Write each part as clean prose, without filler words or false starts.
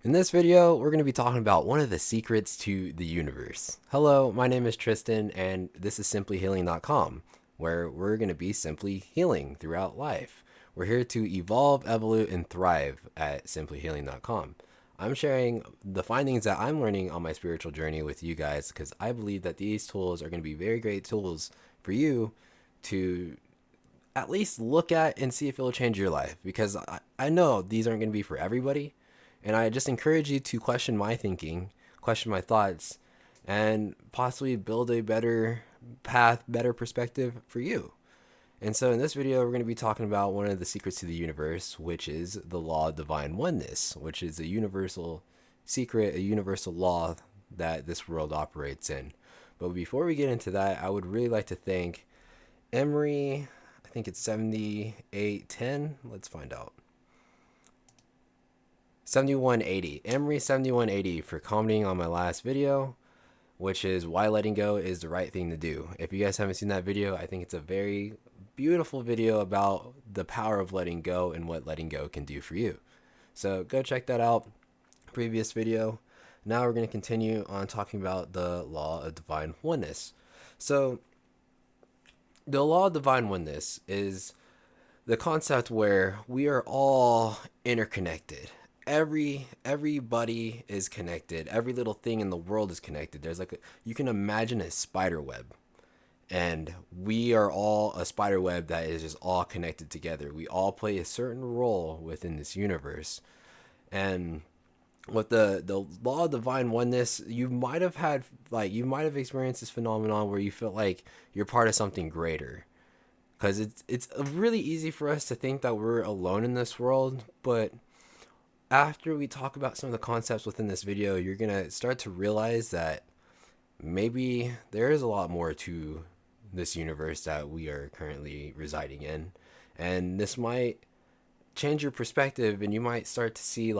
In this video, we're going to be talking about one of the secrets to the universe. Hello, my name is Tristan, and this is simplyhealing.com, where we're going to be simply healing throughout life. We're here to evolve, evolve, and thrive at simplyhealing.com. I'm sharing the findings that I'm learning on my spiritual journey with you guys because I believe that these tools are going to be very great tools for you to at least look at and see if it'll change your life, because I know these aren't going to be for everybody. And I just encourage you to question my thinking, question my thoughts, and possibly build a better path, better perspective for you. And so in this video, we're going to be talking about one of the secrets to the universe, which is the Law of Divine Oneness, which is a universal secret, a universal law that this world operates in. But before we get into that, I would really like to thank Emery, I think it's 7810. Let's find out. 7180. Emery 7180 for commenting on my last video, which is why letting go is the right thing to do. If you guys haven't seen that video, I think it's a very beautiful video about the power of letting go and what letting go can do for you. So go check that out. Previous video. Now we're going to continue on talking about the Law of Divine Oneness. So the Law of Divine Oneness is the concept where we are all interconnected. Everybody is connected. Every little thing in the world is connected. There's you can imagine a spider web, and we are all a spider web that is just all connected together. We all play a certain role within this universe. And with the Law of Divine Oneness, you might have experienced this phenomenon where you feel like you're part of something greater. Because it's really easy for us to think that we're alone in this world, but after we talk about some of the concepts within this video, you're going to start to realize that maybe there is a lot more to this universe that we are currently residing in. And this might change your perspective, and you might start to see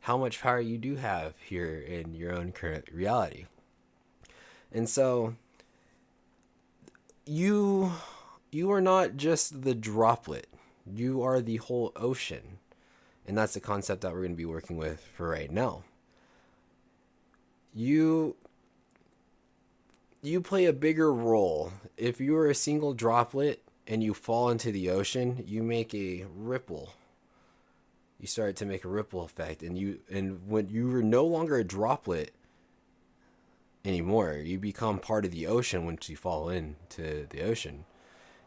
how much power you do have here in your own current reality. And so you are not just the droplet. You are the whole ocean. And that's the concept that we're going to be working with for right now. You play a bigger role. If you are a single droplet and you fall into the ocean, you make a ripple. You start to make a ripple effect, and when you are no longer a droplet anymore, you become part of the ocean once you fall into the ocean.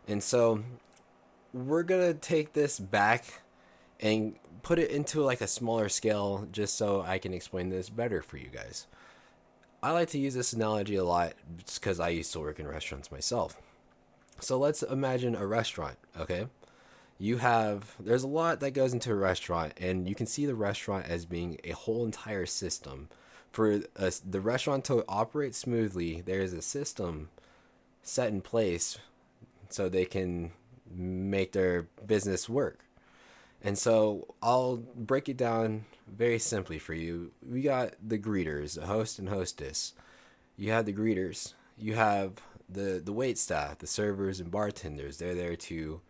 And so we're going to take this back and put it into a smaller scale just so I can explain this better for you guys. I like to use this analogy a lot because I used to work in restaurants myself. So let's imagine a restaurant, okay? There's a lot that goes into a restaurant, and you can see the restaurant as being a whole entire system. For the restaurant to operate smoothly, there is a system set in place so they can make their business work. And so I'll break it down very simply for you. We got the greeters, the host and hostess. You have the greeters. You have the wait staff, the servers and bartenders. They're there to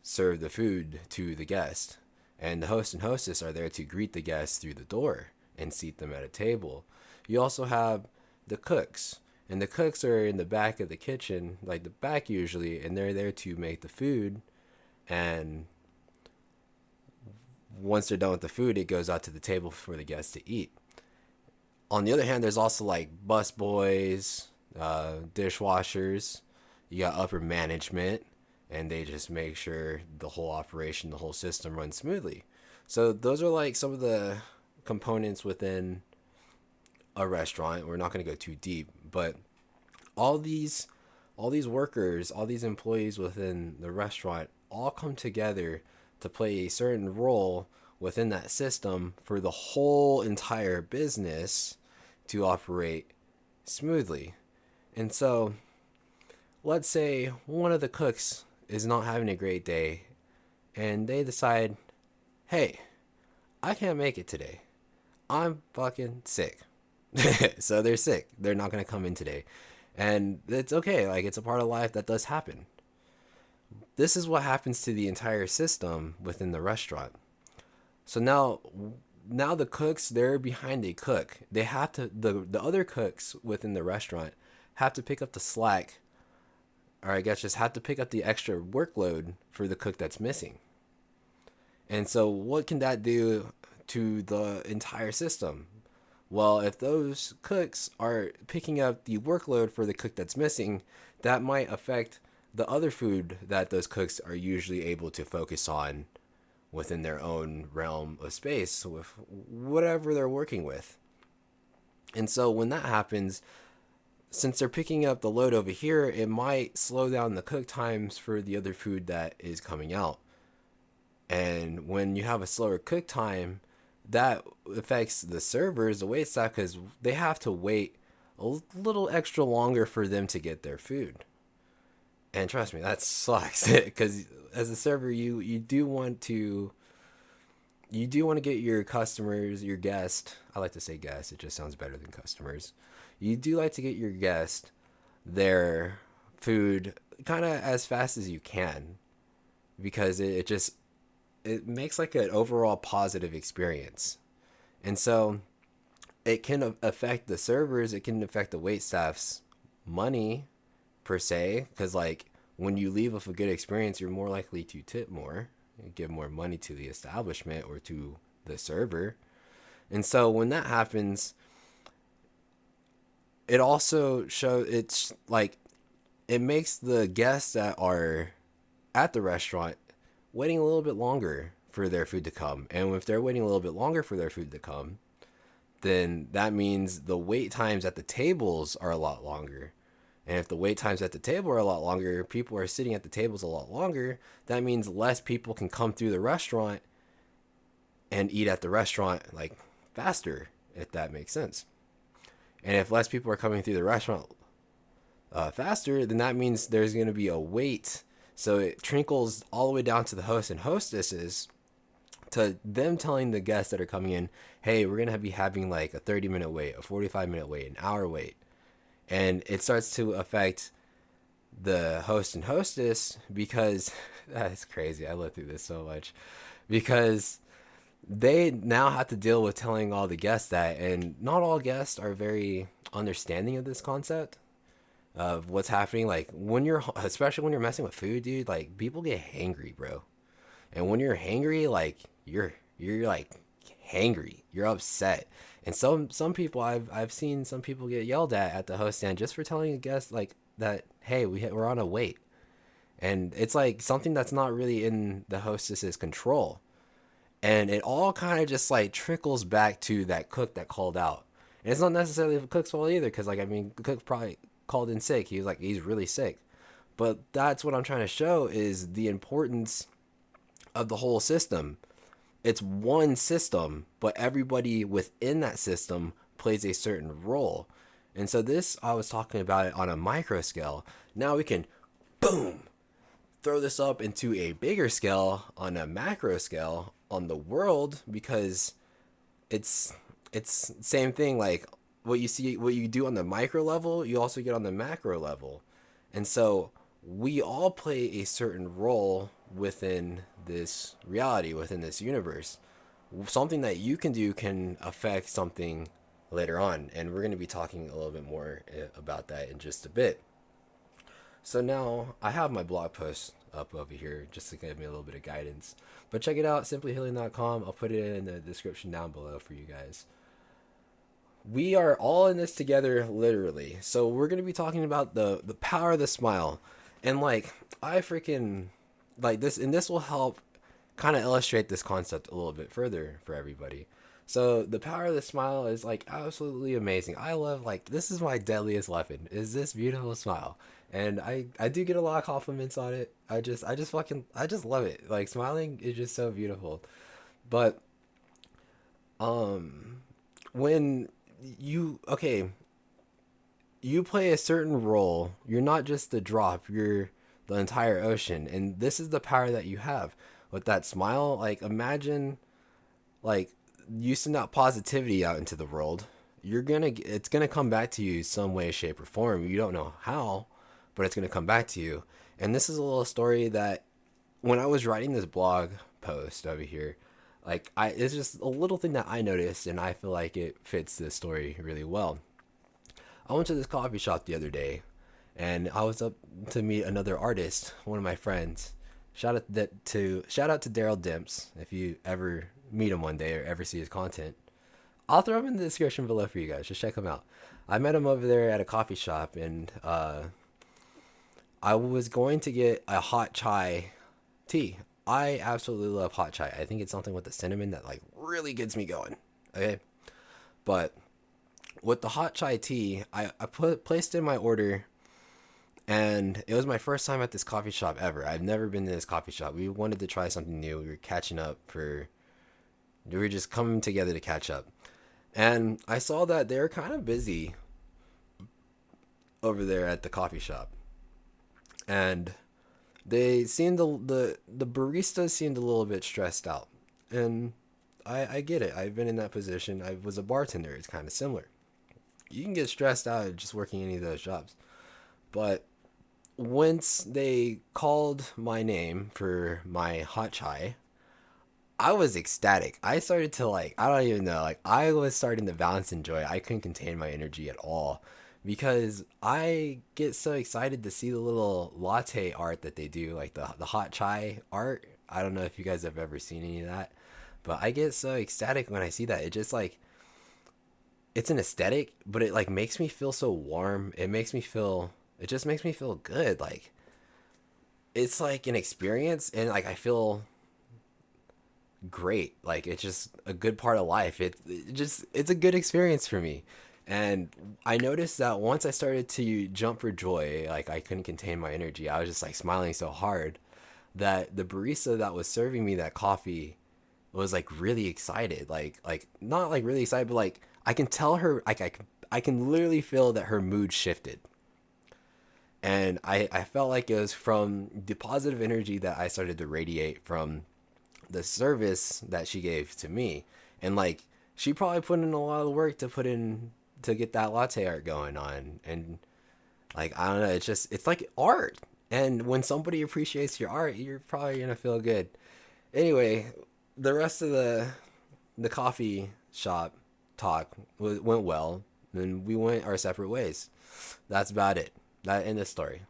serve the food to the guest. And the host and hostess are there to greet the guests through the door and seat them at a table. You also have the cooks. And the cooks are in the back of the kitchen, the back usually, and they're there to make the food. And once they're done with the food, it goes out to the table for the guests to eat. On the other hand, there's also bus boys, dishwashers. You got upper management, and they just make sure the whole operation, the whole system runs smoothly. So those are some of the components within a restaurant. We're not going to go too deep, but all these workers, all these employees within the restaurant all come together to play a certain role within that system for the whole entire business to operate smoothly. And so let's say one of the cooks is not having a great day, and they decide, hey, I can't make it today. I'm fucking sick. So they're sick. They're not going to come in today. And it's okay. It's a part of life that does happen. This is what happens to the entire system within the restaurant. So now now the cooks, they're behind a cook. They have to, the other cooks within the restaurant have to pick up the slack, or I guess just have to pick up the extra workload for the cook that's missing. And so what can that do to the entire system? Well, if those cooks are picking up the workload for the cook that's missing, that might affect the other food that those cooks are usually able to focus on within their own realm of space with whatever they're working with. And so when that happens, since they're picking up the load over here, it might slow down the cook times for the other food that is coming out. And when you have a slower cook time, that affects the servers, the wait staff, because they have to wait a little extra longer for them to get their food. And trust me, that sucks, because as a server, you do want to get your customers, your guest. I like to say guest; it just sounds better than customers. You do like to get your guest their food kind of as fast as you can, because it makes like an overall positive experience. And so it can affect the servers, it can affect the wait staff's money per se, because like when you leave with a good experience, you're more likely to tip more, give more money to the establishment or to the server. And so when that happens, it also it's like it makes the guests that are at the restaurant waiting a little bit longer for their food to come. And if they're waiting a little bit longer for their food to come, then that means the wait times at the tables are a lot longer. And if the wait times at the table are a lot longer, people are sitting at the tables a lot longer, that means less people can come through the restaurant and eat at the restaurant like faster, if that makes sense. And if less people are coming through the restaurant faster, then that means there's going to be a wait. So it trickles all the way down to the hosts and hostesses, to them telling the guests that are coming in, hey, we're going to be having like a 30-minute wait, a 45-minute wait, an hour wait. And it starts to affect the host and hostess, because that's crazy. I lived through this so much, because they now have to deal with telling all the guests that, and not all guests are very understanding of this concept of what's happening. Like when you're, especially when you're messing with food, dude, like people get hangry, bro. And when you're hangry, like you're like hangry, you're upset. And some people, I've seen some people get yelled at the host stand just for telling a guest like that, hey, we're on a wait. And it's like something that's not really in the hostess's control. And it all kind of just like trickles back to that cook that called out. And it's not necessarily the cook's fault either, because like, I mean, the cook probably called in sick. He was like, he's really sick. But that's what I'm trying to show, is the importance of the whole system. It's one system, but everybody within that system plays a certain role. And so this, I was talking about it on a micro scale. Now we can, boom, throw this up into a bigger scale, on a macro scale, on the world, because it's same thing. Like what you do on the micro level, you also get on the macro level. And so we all play a certain role within this reality, within this universe. Something that you can do can affect something later on, and we're going to be talking a little bit more about that in just a bit. So now I have my blog post up over here just to give me a little bit of guidance, but check it out, simplyhealing.com. I'll put it in the description down below for you guys. We are all in this together, literally. So we're going to be talking about the power of the smile. And like, I freaking like this, and this will help kind of illustrate this concept a little bit further for everybody. So the power of the smile is like absolutely amazing. I love, like, this is my deadliest weapon, is this beautiful smile. And I do get a lot of compliments on it. I just love it. Like, smiling is just so beautiful. But when you play a certain role, you're not just the drop, you're the entire ocean. And this is the power that you have with that smile. Like, imagine like you send out positivity out into the world. It's gonna come back to you some way, shape, or form. You don't know how, but it's gonna come back to you. And this is a little story that when I was writing this blog post over here, Like it's just a little thing that I noticed, and I feel like it fits this story really well. I went to this coffee shop the other day, and I was up to meet another artist, one of my friends. Shout out to Daryl Dimps. If you ever meet him one day or ever see his content, I'll throw him in the description below for you guys. Just check him out. I met him over there at a coffee shop, and I was going to get a hot chai tea. I absolutely love hot chai. I think it's something with the cinnamon that like really gets me going. Okay, but with the hot chai tea, I placed in my order, and it was my first time at this coffee shop ever. I've never been to this coffee shop. We wanted to try something new. We were catching up for. We were just coming together to catch up, and I saw that they were kind of busy over there at the coffee shop, and they seemed the baristas seemed a little bit stressed out, and I get it. I've been in that position. I was a bartender. It's kind of similar. You can get stressed out just working any of those jobs, but once they called my name for my hot chai, I was ecstatic. I started to like, I don't even know, like I was starting to bounce in joy. I couldn't contain my energy at all because I get so excited to see the little latte art that they do, like the hot chai art. I don't know if you guys have ever seen any of that, but I get so ecstatic when I see that. It just like, it's an aesthetic, but it like makes me feel so warm. It just makes me feel good. Like, it's like an experience, and like I feel great. Like it's just a good part of life. It's a good experience for me. And I noticed that once I started to jump for joy, like I couldn't contain my energy. I was just like smiling so hard that the barista that was serving me that coffee was like really excited. Like not like really excited, but like I can tell her like I can literally feel that her mood shifted. And I felt like it was from the positive energy that I started to radiate from the service that she gave to me. And like she probably put in a lot of work to get that latte art going on. And like I don't know, it's like art. And when somebody appreciates your art, you're probably gonna feel good. Anyway, the rest of the coffee shop talk went well, and we went our separate ways. That's about it. That in this story.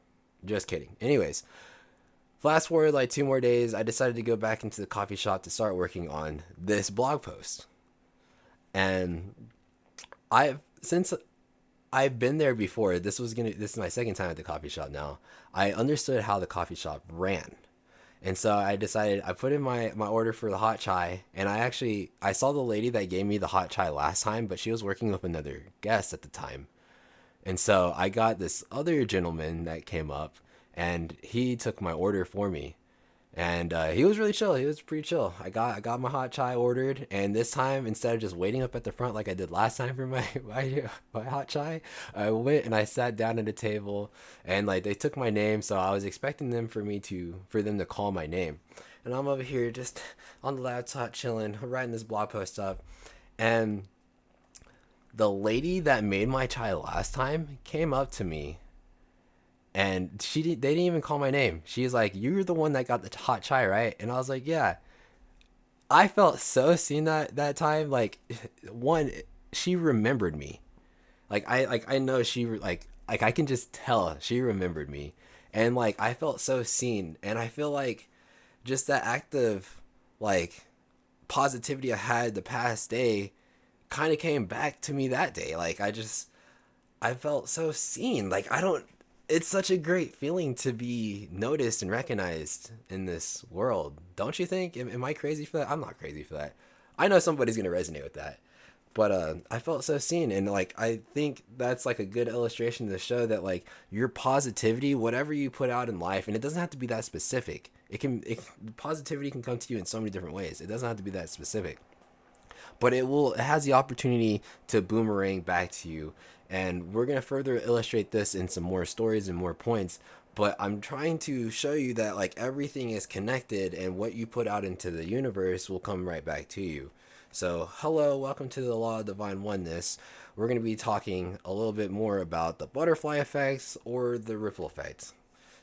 Just kidding. Anyways, fast forward like 2 more days, I decided to go back into the coffee shop to start working on this blog post. And since I've been there before, this is my second time at the coffee shop now. I understood how the coffee shop ran. And so I decided I put in my order for the hot chai, and I saw the lady that gave me the hot chai last time, but she was working with another guest at the time. And so I got this other gentleman that came up, and he took my order for me. And he was really chill. He was pretty chill. I got my hot chai ordered, and this time instead of just waiting up at the front like I did last time for my hot chai, I went and I sat down at a table, and like they took my name, so I was expecting for them to call my name. And I'm over here just on the laptop chilling, writing this blog post up, and the lady that made my chai last time came up to me, and they didn't even call my name. She was like, "You're the one that got the hot chai, right?" And I was like, "Yeah." I felt so seen that time. Like, one, she remembered me. I know like I can just tell she remembered me, and like I felt so seen, and I feel like just that act of like positivity I had the past day kind of came back to me that day. Like I felt so seen. Like I don't. It's such a great feeling to be noticed and recognized in this world, don't you think? Am I crazy for that? I'm not crazy for that. I know somebody's gonna resonate with that, but I felt so seen, and like I think that's like a good illustration to show that like your positivity, whatever you put out in life, and it doesn't have to be that specific. Positivity can come to you in so many different ways. It doesn't have to be that specific, but it has the opportunity to boomerang back to you. And we're going to further illustrate this in some more stories and more points, but I'm trying to show you that like everything is connected, and what you put out into the universe will come right back to you. So hello, welcome to the Law of Divine Oneness. We're going to be talking a little bit more about the butterfly effects or the ripple effects.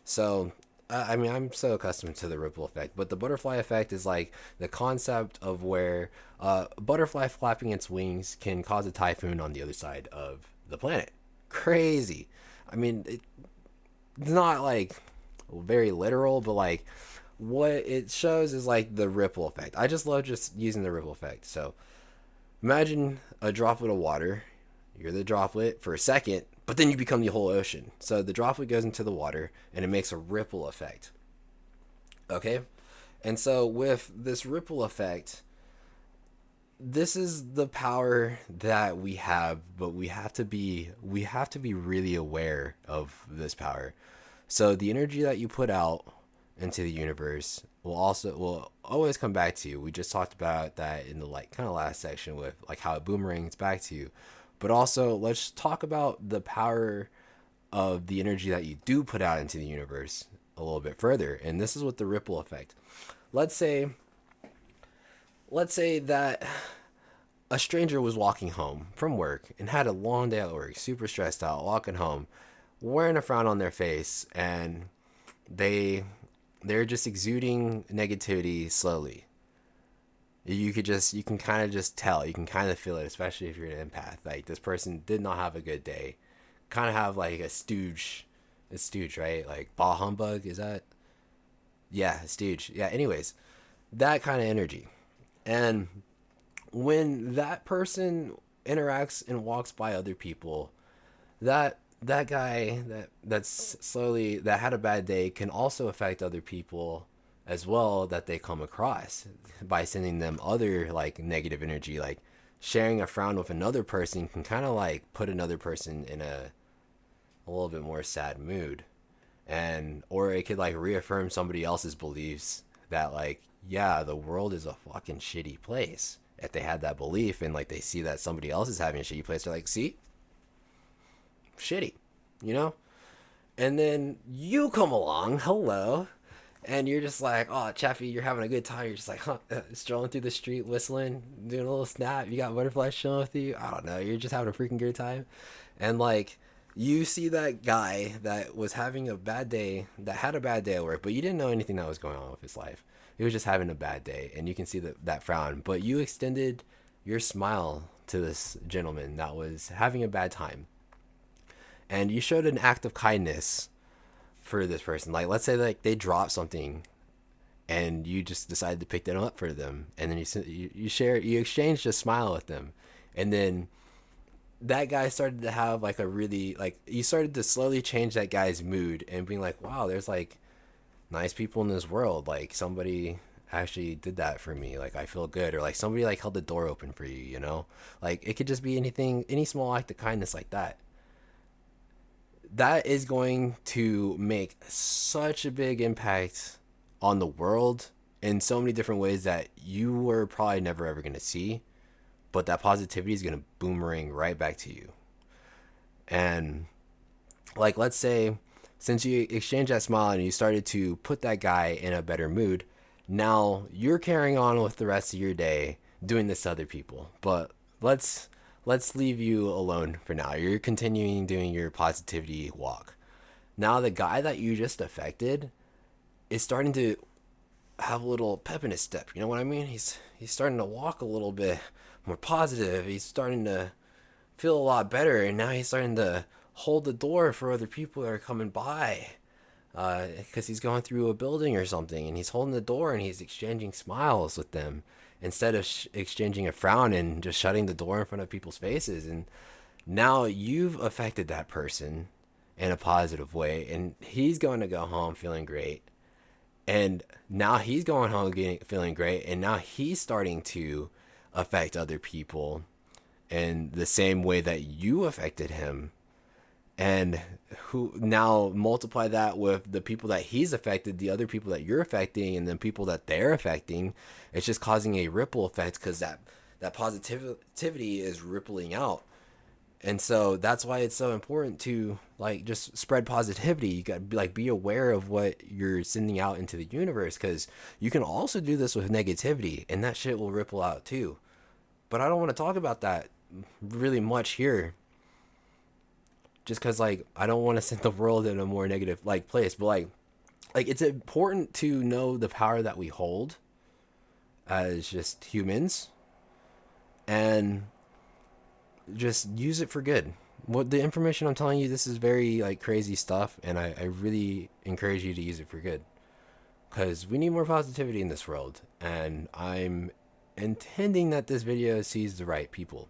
So I mean, I'm so accustomed to the ripple effect, but the butterfly effect is like the concept of where a butterfly flapping its wings can cause a typhoon on the other side of the planet. Crazy. I mean, it's not like very literal, but like what it shows is like the ripple effect. I just love just using the ripple effect. So imagine a droplet of water. You're the droplet for a second, but then you become the whole ocean. So the droplet goes into the water and it makes a ripple effect. Okay? And so with this ripple effect, this is the power that we have, but we have to be really aware of this power. So the energy that you put out into the universe will always come back to you. We just talked about that in the like kind of last section with like how it boomerangs back to you. But also let's talk about the power of the energy that you do put out into the universe a little bit further. And this is with the ripple effect. Let's say let's say that a stranger was walking home from work and had a long day at work, super stressed out, walking home, wearing a frown on their face, and they they're just exuding negativity slowly. You can kind of just tell, you can kind of feel it, especially if you're an empath. Like this person did not have a good day, kind of have like a stooge, right? Like bah humbug, is that? Yeah, stooge. Yeah. Anyways, that kind of energy, and when that person interacts and walks by other people, that guy that's slowly that had a bad day can also affect other people as well that they come across by sending them other like negative energy. Like sharing a frown with another person can kind of like put another person in a little bit more sad mood, and or it could like reaffirm somebody else's beliefs that like, yeah, the world is a fucking shitty place. If they had that belief and like they see that somebody else is having a shitty place, they're like, see, shitty, you know. And then you come along, hello, and you're just like, oh, Chaffee, you're having a good time. You're just like, huh, strolling through the street, whistling, doing a little snap. You got butterflies chilling with you. I don't know. You're just having a freaking good time. And like, you see that guy that was having a bad day, that had a bad day at work, but you didn't know anything that was going on with his life. He was just having a bad day, and you can see that frown. But you extended your smile to this gentleman that was having a bad time, and you showed an act of kindness for this person. Like let's say like they dropped something and you just decided to pick that up for them, and then you exchanged a smile with them, and then that guy started to have like a really like you started to slowly change that guy's mood and being like, wow, there's like nice people in this world. Like somebody actually did that for me. Like I feel good, or like somebody like held the door open for you. You know, like it could just be anything, any small act of kindness like that. That is going to make such a big impact on the world in so many different ways that you were probably never ever going to see, but that positivity is going to boomerang right back to you. And like let's say since you exchanged that smile and you started to put that guy in a better mood, now you're carrying on with the rest of your day doing this to other people. But let's let's leave you alone for now. You're continuing doing your positivity walk. Now the guy that you just affected is starting to have a little pep in his step. You know what I mean? He's starting to walk a little bit more positive. He's starting to feel a lot better, and now he's starting to hold the door for other people that are coming by. Because he's going through a building or something, and he's holding the door and he's exchanging smiles with them instead of exchanging a frown and just shutting the door in front of people's faces. And now you've affected that person in a positive way, and he's going to go home feeling great. And now he's going home feeling great, and now he's starting to affect other people in the same way that you affected him. And who now multiply that with the people that he's affected, the other people that you're affecting, and then people that they're affecting. It's just causing a ripple effect because that positivity is rippling out. And so that's why it's so important to like just spread positivity. You got to like be aware of what you're sending out into the universe, because you can also do this with negativity and that shit will ripple out too. But I don't want to talk about that really much here, just because like I don't want to send the world in a more negative like place. But like like, it's important to know the power that we hold as just humans, and just use it for good. What the information I'm telling you, this is very like crazy stuff, and I really encourage you to use it for good, because we need more positivity in this world. And I'm intending that this video sees the right people,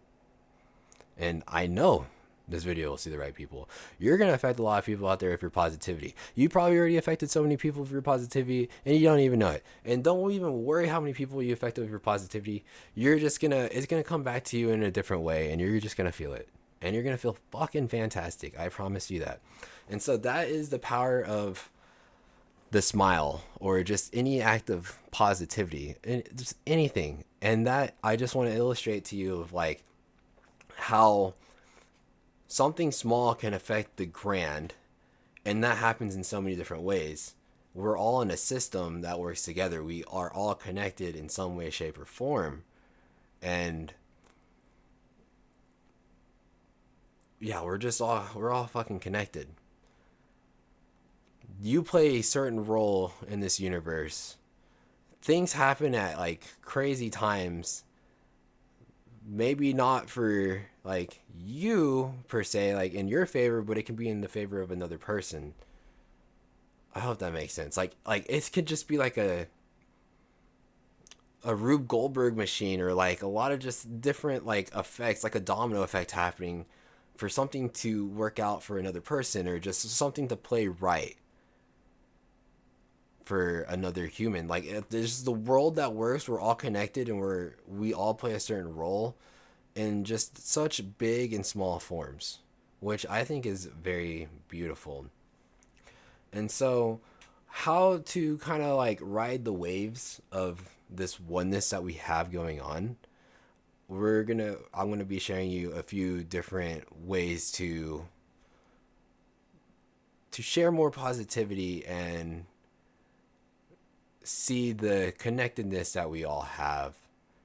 and I know this video will see the right people. You're going to affect a lot of people out there if you're positivity. You probably already affected so many people with your positivity, and you don't even know it. And don't even worry how many people you affected with your positivity. You're just going to, it's going to come back to you in a different way, and you're just going to feel it. And you're going to feel fucking fantastic. I promise you that. And so that is the power of the smile, or just any act of positivity, and just anything. And that, I just want to illustrate to you of like how something small can affect the grand, and that happens in so many different ways. We're all in a system that works together. We are all connected in some way, shape, or form. And yeah, we're all fucking connected. You play a certain role in this universe. Things happen at like crazy times, maybe not for like you per se, like in your favor, but it can be in the favor of another person. I hope that makes sense. Like it could just be like a Rube Goldberg machine, or like a lot of just different like effects, like a domino effect happening for something to work out for another person, or just something to play right for another human. Like there's the world that works. We're all connected, and we all play a certain role in just such big and small forms, which I think is very beautiful. And so, how to kind of like ride the waves of this oneness that we have going on, I'm gonna be sharing you a few different ways to share more positivity and see the connectedness that we all have,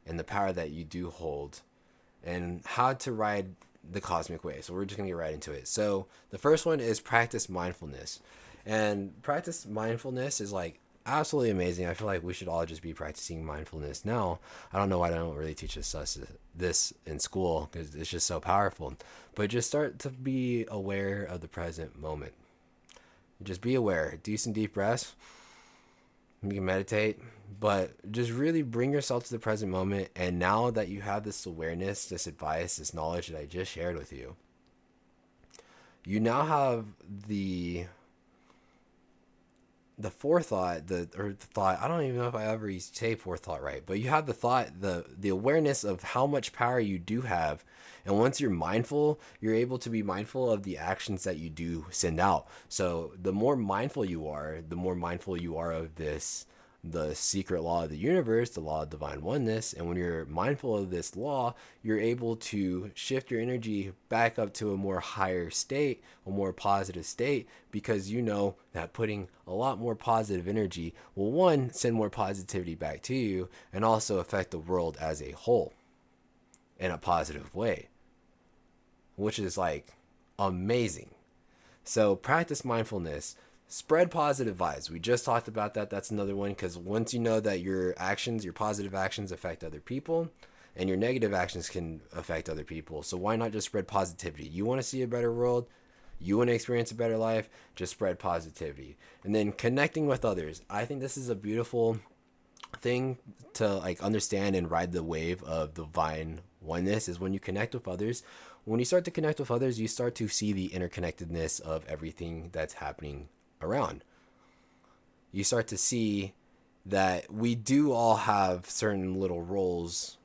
and the power that you do hold, and how to ride the cosmic wave. So we're just gonna get right into it. So the first one is practice mindfulness. And practice mindfulness is like absolutely amazing. I feel like we should all just be practicing mindfulness now. I don't know why I don't really teach this in school, because it's just so powerful. But just start to be aware of the present moment. Just be aware. Do some deep breaths. You can meditate, but just really bring yourself to the present moment. And now that you have this awareness, this advice, this knowledge that I just shared with you, you now have the forethought, the thought. I don't even know if I ever say forethought right, but you have the thought, the awareness of how much power you do have. And once you're mindful, you're able to be mindful of the actions that you do send out. So the more mindful you are, the more mindful you are of the secret law of the universe, the law of divine oneness. And when you're mindful of this law, you're able to shift your energy back up to a more higher state, a more positive state, because you know that putting a lot more positive energy will, one, send more positivity back to you, and also affect the world as a whole in a positive way, which is like amazing. So practice mindfulness. Spread positive vibes. We just talked about that. That's another one, because once you know that your actions, your positive actions affect other people, and your negative actions can affect other people. So why not just spread positivity? You want to see a better world? You want to experience a better life? Just spread positivity. And then connecting with others. I think this is a beautiful thing to like understand and ride the wave of divine oneness, is when you connect with others. When you start to connect with others, you start to see the interconnectedness of everything that's happening around. You start to see that we do all have certain little roles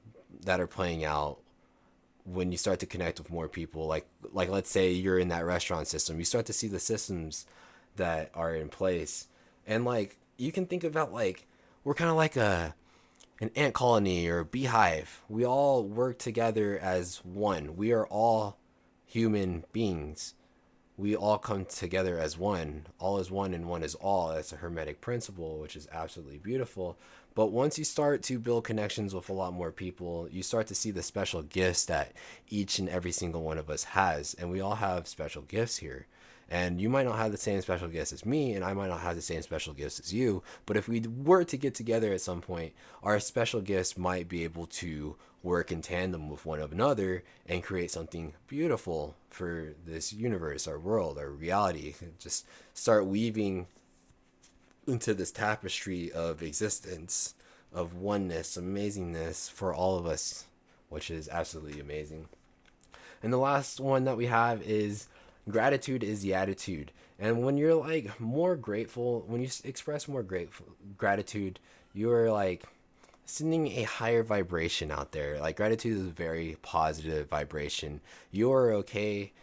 that are playing out when you start to connect with more people. Like let's say you're in that restaurant system, you start to see the systems that are in place. And like you can think about, like, we're kind of like an ant colony or a beehive. We all work together as one. We are all human beings. We all come together as one. All is one and one is all. That's a hermetic principle, which is absolutely beautiful. But once you start to build connections with a lot more people, you start to see the special gifts that each and every single one of us has. And we all have special gifts here. And you might not have the same special gifts as me, and I might not have the same special gifts as you. But if we were to get together at some point, our special gifts might be able to work in tandem with one another and create something beautiful for this universe, our world, our reality. Just start weaving into this tapestry of existence, of oneness, amazingness for all of us, which is absolutely amazing. And the last one that we have is gratitude is the attitude. And when you're like more grateful, when you express more gratitude, you're like sending a higher vibration out there. Like gratitude is a very positive vibration. You're okay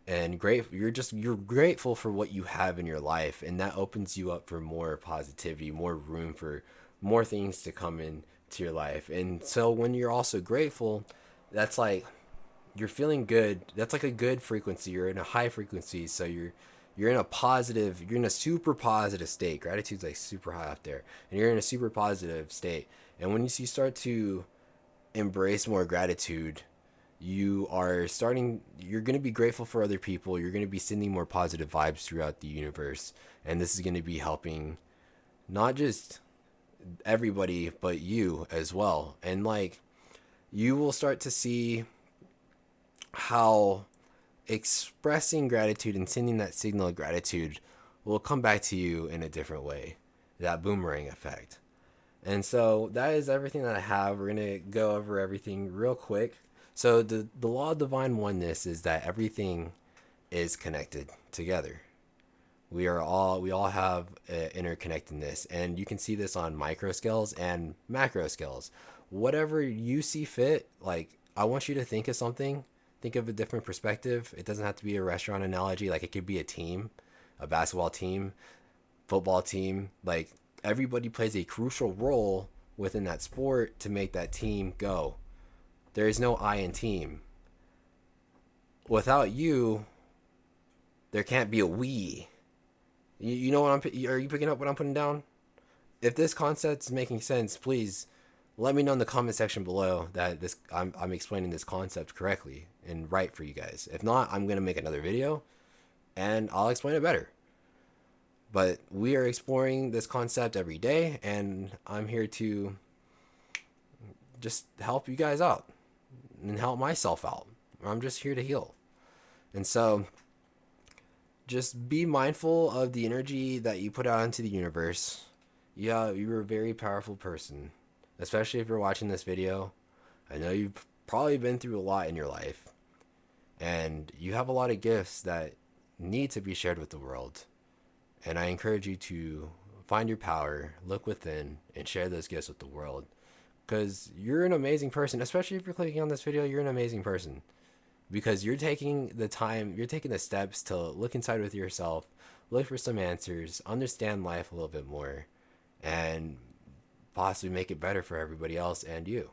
and grateful. You're grateful for what you have in your life, and that opens you up for more positivity, more room for more things to come into your life. And so when you're also grateful, that's like you're feeling good. That's like a good frequency. You're in a high frequency, so you're in a positive, you're in a super positive state. Gratitude's like super high up there, and you're in a super positive state. And when you start to embrace more gratitude, you're going to be grateful for other people. You're going to be sending more positive vibes throughout the universe, and this is going to be helping not just everybody but you as well. And like you will start to see how expressing gratitude and sending that signal of gratitude will come back to you in a different way, that boomerang effect. And so that is everything that I have. We're going to go over everything real quick. So the law of divine oneness is that everything is connected together. We all have interconnectedness, and you can see this on micro scales and macro scales. Whatever you see fit, like I want you to think of something, think of a different perspective. It doesn't have to be a restaurant analogy. Like it could be a team, a basketball team, football team. Like everybody plays a crucial role within that sport to make that team go. There is no I in team. Without you, there can't be a we. You know what are you picking up what I'm putting down? If this concept is making sense, please let me know in the comment section below that I'm explaining this concept correctly and right for you guys. If not, I'm gonna make another video and I'll explain it better. But we are exploring this concept every day, and I'm here to just help you guys out and help myself out. I'm just here to heal. And so just be mindful of the energy that you put out into the universe. Yeah, you're a very powerful person, especially if you're watching this video. I know you've probably been through a lot in your life, and you have a lot of gifts that need to be shared with the world. And I encourage you to find your power, look within, and share those gifts with the world. Because you're an amazing person. Especially if you're clicking on this video, you're an amazing person. Because you're taking the time, you're taking the steps to look inside with yourself, look for some answers, understand life a little bit more, and possibly make it better for everybody else and you.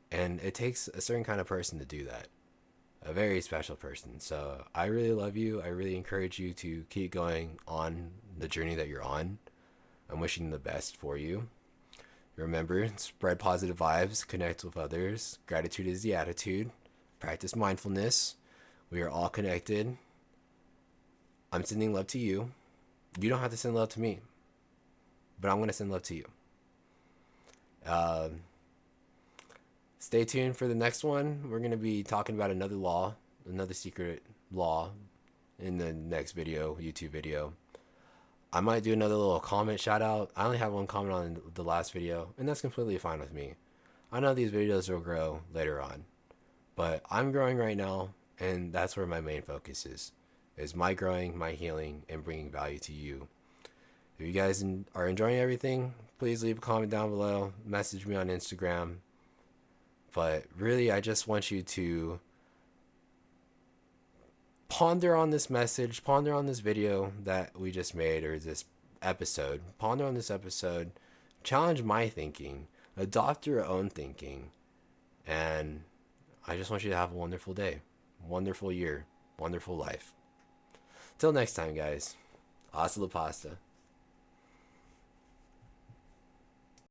And it takes a certain kind of person to do that. A very special person. So I really love you. I really encourage you to keep going on the journey that you're on. I'm wishing the best for you. Remember, spread positive vibes, connect with others. Gratitude is the attitude. Practice mindfulness. We are all connected. I'm sending love to you. You don't have to send love to me, but I'm going to send love to you. Stay tuned for the next one. We're going to be talking about another law, another secret law in the next video, YouTube video. I might do another little comment shout out. I only have one comment on the last video, and that's completely fine with me. I know these videos will grow later on, but I'm growing right now, and that's where my main focus is my growing, my healing, and bringing value to you. If you guys are enjoying everything, please leave a comment down below, message me on Instagram. But really, I just want you to ponder on this message, ponder on this video that we just made, or this episode. Ponder on this episode, challenge my thinking, adopt your own thinking, and I just want you to have a wonderful day, wonderful year, wonderful life. Till next time, guys. Hasta la pasta.